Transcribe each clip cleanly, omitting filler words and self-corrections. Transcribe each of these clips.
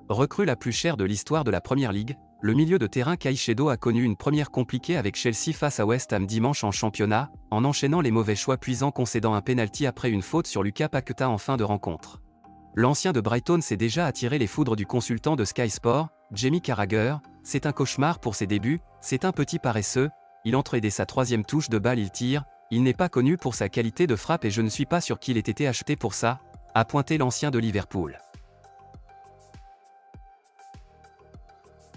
Recrue la plus chère de l'histoire de la Premier League, le milieu de terrain Caicedo a connu une première compliquée avec Chelsea face à West Ham dimanche en championnat, en enchaînant les mauvais choix puis en concédant un pénalty après une faute sur Lucas Paqueta en fin de rencontre. L'ancien de Brighton s'est déjà attiré les foudres du consultant de Sky Sport, Jamie Carragher. C'est un cauchemar pour ses débuts, c'est un petit paresseux, il entre et dès sa troisième touche de balle il tire, il n'est pas connu pour sa qualité de frappe et je ne suis pas sûr qu'il ait été acheté pour ça, a pointé l'ancien de Liverpool.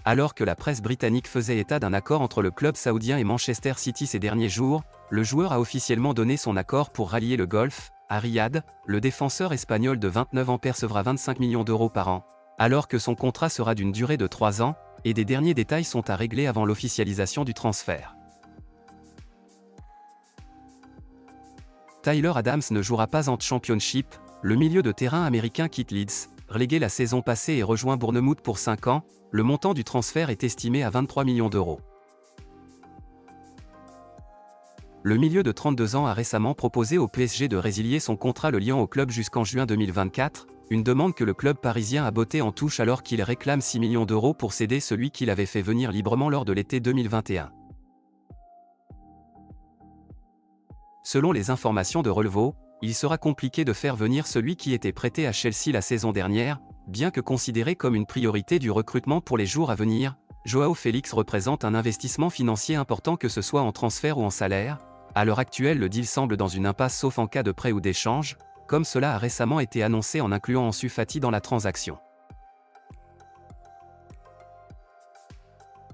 Alors que la presse britannique faisait état d'un accord entre le club saoudien et Manchester City ces derniers jours, le joueur a officiellement donné son accord pour rallier le golf. À Riyad, le défenseur espagnol de 29 ans percevra 25 millions d'euros par an, alors que son contrat sera d'une durée de 3 ans, et des derniers détails sont à régler avant l'officialisation du transfert. Tyler Adams ne jouera pas en Championship, le milieu de terrain américain quitte Leeds, relégué la saison passée et rejoint Bournemouth pour 5 ans, le montant du transfert est estimé à 23 millions d'euros. Le milieu de 32 ans a récemment proposé au PSG de résilier son contrat le liant au club jusqu'en juin 2024, une demande que le club parisien a bottée en touche alors qu'il réclame 6 millions d'euros pour céder celui qu'il avait fait venir librement lors de l'été 2021. Selon les informations de Relevo, il sera compliqué de faire venir celui qui était prêté à Chelsea la saison dernière, bien que considéré comme une priorité du recrutement pour les jours à venir. Joao Félix représente un investissement financier important que ce soit en transfert ou en salaire. À l'heure actuelle, le deal semble dans une impasse sauf en cas de prêt ou d'échange, comme cela a récemment été annoncé en incluant Ansu Fati dans la transaction.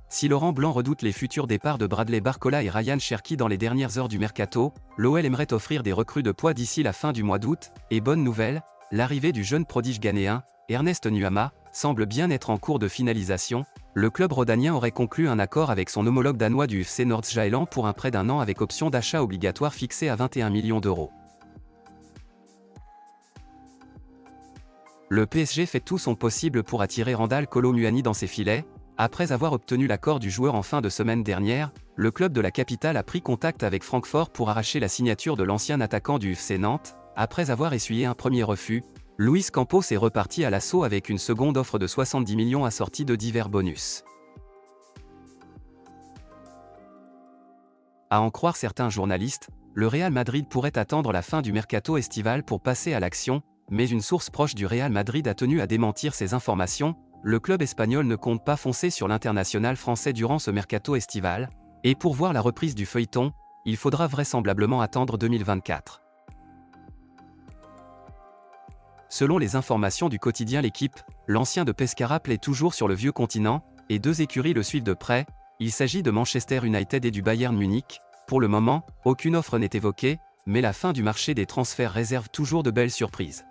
Si Laurent Blanc redoute les futurs départs de Bradley Barcola et Ryan Cherki dans les dernières heures du mercato, l'OL aimerait offrir des recrues de poids d'ici la fin du mois d'août, et bonne nouvelle, l'arrivée du jeune prodige ghanéen, Ernest Nuama, semble bien être en cours de finalisation. Le club rhodanien aurait conclu un accord avec son homologue danois du FC Nordsjælland pour un prêt d'1 an avec option d'achat obligatoire fixée à 21 millions d'euros. Le PSG fait tout son possible pour attirer Randal Kolo Muani dans ses filets. Après avoir obtenu l'accord du joueur en fin de semaine dernière, le club de la capitale a pris contact avec Francfort pour arracher la signature de l'ancien attaquant du FC Nantes. Après avoir essuyé un premier refus, Luis Campos est reparti à l'assaut avec une seconde offre de 70 millions assortie de divers bonus. À en croire certains journalistes, le Real Madrid pourrait attendre la fin du mercato estival pour passer à l'action, mais une source proche du Real Madrid a tenu à démentir ces informations. Le club espagnol ne compte pas foncer sur l'international français durant ce mercato estival, et pour voir la reprise du feuilleton, il faudra vraisemblablement attendre 2024. Selon les informations du quotidien L'Équipe, l'ancien de Pescara plaît toujours sur le vieux continent, et 2 écuries le suivent de près. Il s'agit de Manchester United et du Bayern Munich. Pour le moment, aucune offre n'est évoquée, mais la fin du marché des transferts réserve toujours de belles surprises.